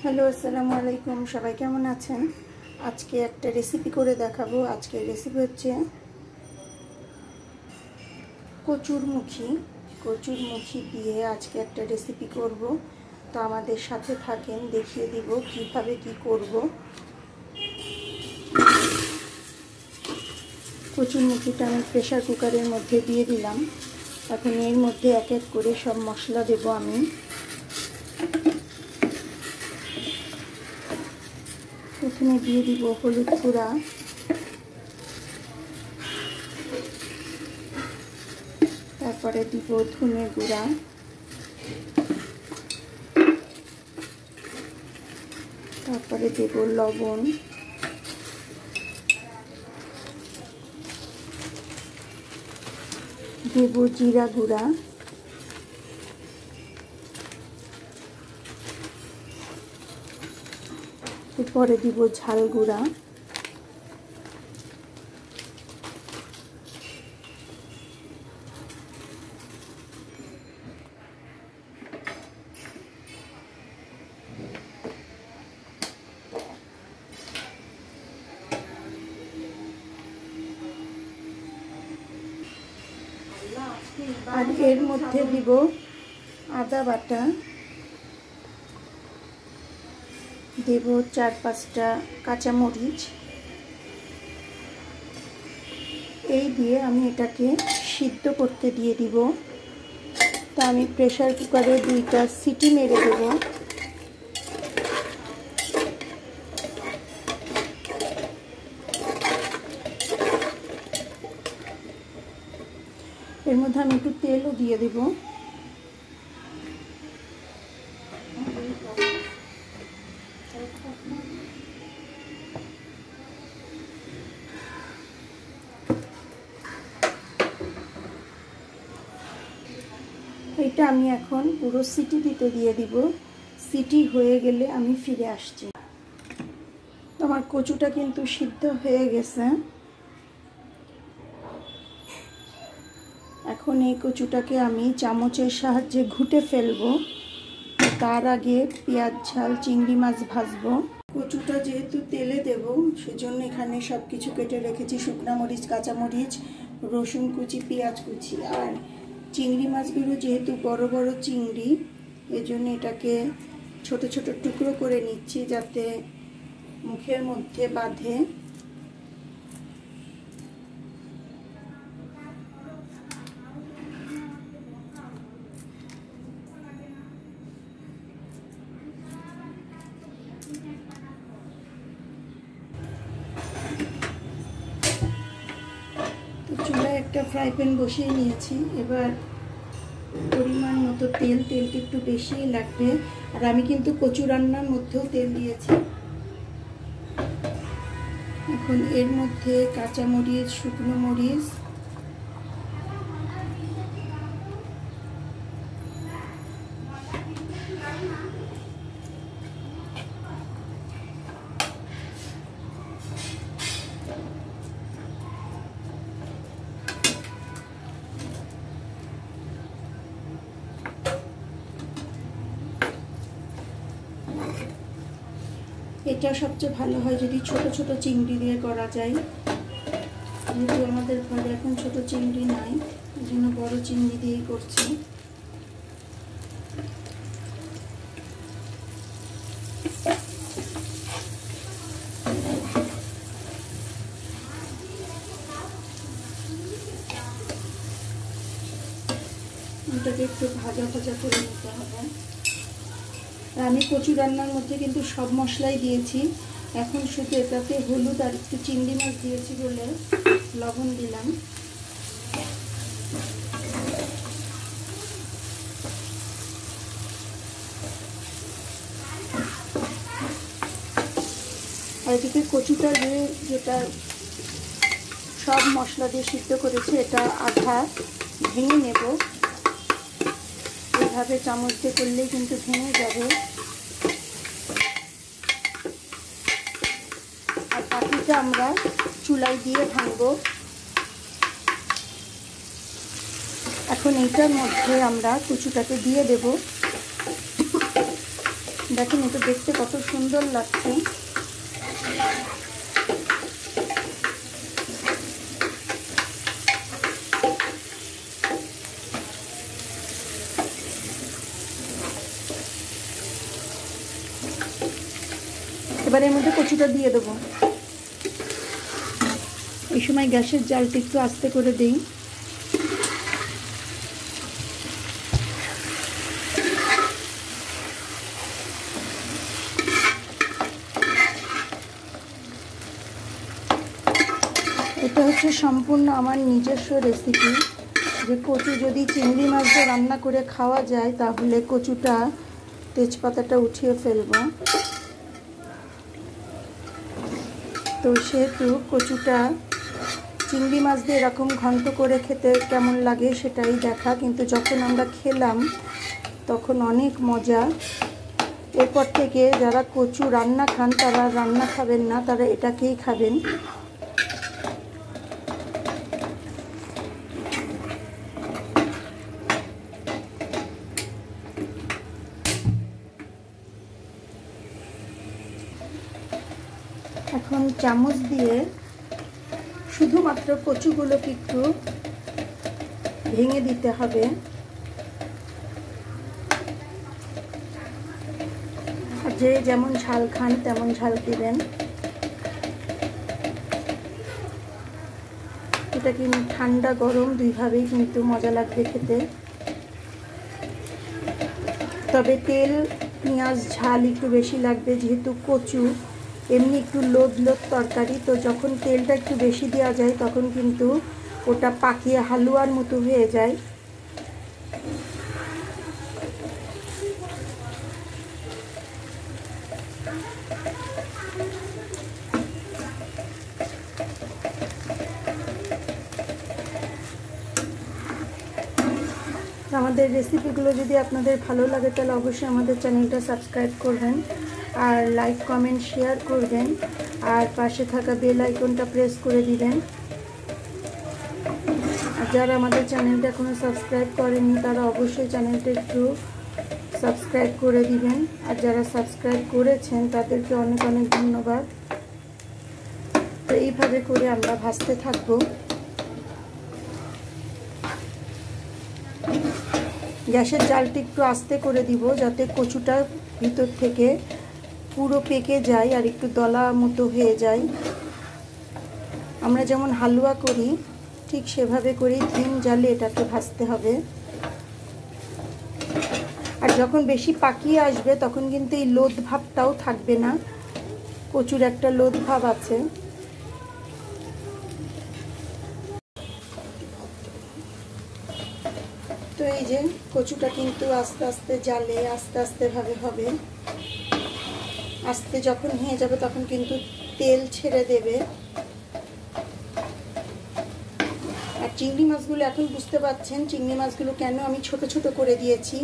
Hello, আসসালামু আলাইকুম। সবাই কেমন আছেন? আজকে একটা রেসিপি করে দেখাবো। আজকের রেসিপি হচ্ছে কচুরমুখী দিয়ে আজকে একটা রেসিপি করব। তো আমাদের সাথে থাকেন, দেখিয়ে দিব কিভাবে কি করব। কচুরমুখীটা আমি প্রেসার কুকারের মধ্যে দিয়ে দিলাম। এখন এর মধ্যে এক এক করে সব মশলা দেব আমি। প্রথমে দিয়ে দিব হলুদ গুঁড়া, তারপরে দিব ধনে গুঁড়া, তারপরে দেব লবণ, দেব জিরা গুঁড়া, এরপরে দিব ঝাল গুঁড়া, আর এর মধ্যে দিব আদা বাটা, দেব 4-5টা কাঁচামরিচ। এই দিয়ে আমি এটাকে সিদ্ধ করতে দিয়ে দিব। তা আমি প্রেসার কুকারে 2টা সিটি মেরে দেব। এর মধ্যে আমি একটু তেলও দিয়ে দেব। এটা আমি এখন পুরো সিটি দিতে দিয়ে দিব। সিটি হয়ে গেলে আমি ফিরে আসছি। আমার কচুটা কিন্তু সিদ্ধ হয়ে গেছে। এখন এই কচুটাকে আমি চামচের সাহায্যে ঘুটে ফেলবো। তার আগে পেঁয়াজ ঝাল চিংড়ি মাছ ভাজবো। কচুটা যেহেতু তেলে দেব, সেজন্য এখানে সব কিছু কেটে রেখেছি। শুকনো মরিচ, কাঁচামরিচ, রসুন কুচি, পেঁয়াজ কুচি। আর চিংড়ি মাছগুলো যেহেতু বড় বড় চিংড়ি, এজন্য এটাকে ছোট ছোট টুকরো করে নিচ্ছি যাতে মুখের মধ্যে বাঁধে। চুলায় একটা ফ্রাই প্যান বসিয়ে নিয়েছি। এবার পরিমাণ মতো তেলটা একটু বেশিই লাগবে। আর আমি কিন্তু কচু রান্নার মধ্যেও তেল দিয়েছি। এখন এর মধ্যে কাঁচামরিচ, শুকনো মরিচ, এটা সবচেয়ে ভালো হয় যদি ছোট ছোট চিংড়ি দিয়ে করা যায়। যেহেতু আমাদের ঘরে এখন ছোট চিংড়ি নাই, এই জন্য বড় চিংড়ি দিয়েই করছি। এটাকে একটু ভাজা ভাজা করে নিতে হবে। আমি কচু রান্নার মধ্যে কিন্তু সব মশলাই দিয়েছি। এখন শুধু এটাতে হলুদ আর একটু চিংড়ি মাছ দিয়েছি বলে লবণ দিলাম। আর এদিকে কচুটা যেটা সব মশলা দিয়ে সিদ্ধ করেছি, এটা আধা ভেঙে নেব। এইভাবে চামচ দিয়ে করলেই কিন্তু ভেঙে যাবে। আর বাকিটা আমরা চুলায় দিয়ে ভাঙবো। এখন এইটার মধ্যে আমরা কচুটাকে দিয়ে দেব। দেখেন এটা দেখতে কত সুন্দর লাগছে। এবার এর মধ্যে কচুটা দিয়ে দেবো। এই সময় গ্যাসের জালটা একটু আস্তে করে দিই। এটা হচ্ছে সম্পূর্ণ আমার নিজস্ব রেসিপি, যে কচু যদি চিংড়ি মাছ দিয়ে রান্না করে খাওয়া যায় তাহলে কচুটা তেজপাতাটা উঠিয়ে ফেলবো। তো সেহেতু কচুটা চিংড়ি মাছ দিয়ে এরকম ঘন্ট করে খেতে কেমন লাগে সেটাই দেখা, কিন্তু যখন আমরা খেলাম তখন অনেক মজা। এরপর থেকে যারা কচু রান্না খান তারা রান্না খাবেন না, তারা এটাকেই খাবেন। এখন চামচ দিয়ে শুধুমাত্র কচুগুলোকে একটু ভেঙে দিতে হবে। যে যেমন ঝাল খান তেমন ঝাল দিবেন। এটা কিন্তু ঠান্ডা গরম দুইভাবেই কিন্তু মজা লাগবে খেতে। তবে তেল পেঁয়াজ ঝাল একটু বেশি লাগবে, যেহেতু কচু এমনি একটু লোদ লোদ তরকারি, তো যখন তেলটা একটু বেশি দেওয়া যায় তখন কিন্তু ওটা পাকিয়ে হালুয়ার মতো হয়ে যায়। আমাদের রেসিপিগুলো যদি আপনাদের ভালো লাগে তাহলে অবশ্যই আমাদের চ্যানেলটা সাবস্ক্রাইব করবেন, আর লাইক কমেন্ট শেয়ার করবেন, আর পাশে থাকা বেল আইকনটা প্রেস করে দিবেন। আর যারা আমাদের চ্যানেলটা এখনও সাবস্ক্রাইব করেননি তারা অবশ্যই চ্যানেলটা একটু সাবস্ক্রাইব করে দিবেন, আর যারা সাবস্ক্রাইব করেছেন তাদেরকে অনেক অনেক ধন্যবাদ। তো এইভাবে করে আমরা ভাজতে থাকবো। গ্যাসের জালটি একটু আস্তে করে দিব যাতে কচুটা ভিতর থেকে পুরো পেকে যায় আর একটু দলা মতো হয়ে যায়। আমরা যেমন হালুয়া করি ঠিক সেভাবে করেই ধিম জালে এটাকে ভাজতে হবে। আর যখন বেশি পাকিয়ে আসবে তখন কিন্তু এই লোদ ভাবটাও থাকবে না, কচুর একটা লোদ ভাব আছে। তো এই যে কচুটা কিন্তু আস্তে আস্তে জালে আস্তে আস্তে ভাবে হবে। আস্তে যখন হয়ে যাবে তখন কিন্তু তেল ছেড়ে দেবে। আর চিংড়ি মাছগুলো এখন বুঝতে পারছেন চিংড়ি মাছগুলো কেন আমি ছোট ছোট করে দিয়েছি,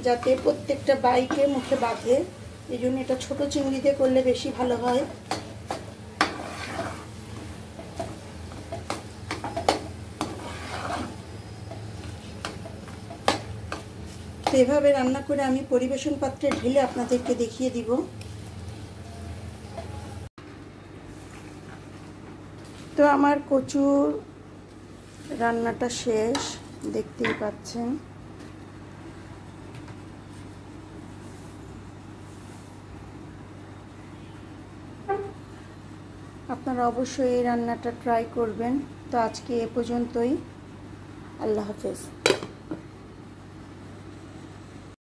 যাতে প্রত্যেকটা বাইকে মুখে বাঁধে। এই জন্য এটা ছোট চিংড়ি দিয়ে করলে বেশি ভালো হয়। তো এভাবে রান্না করে আমি পরিবেশন পাত্রে ঢেলে আপনাদেরকে দেখিয়ে দিব। তো আমার কচুর রান্নাটা শেষ, দেখতেই পাচ্ছেন। আপনারা অবশ্যই এই রান্নাটা ট্রাই করবেন। তো আজকে এ পর্যন্তই। আল্লাহ হাফেজ।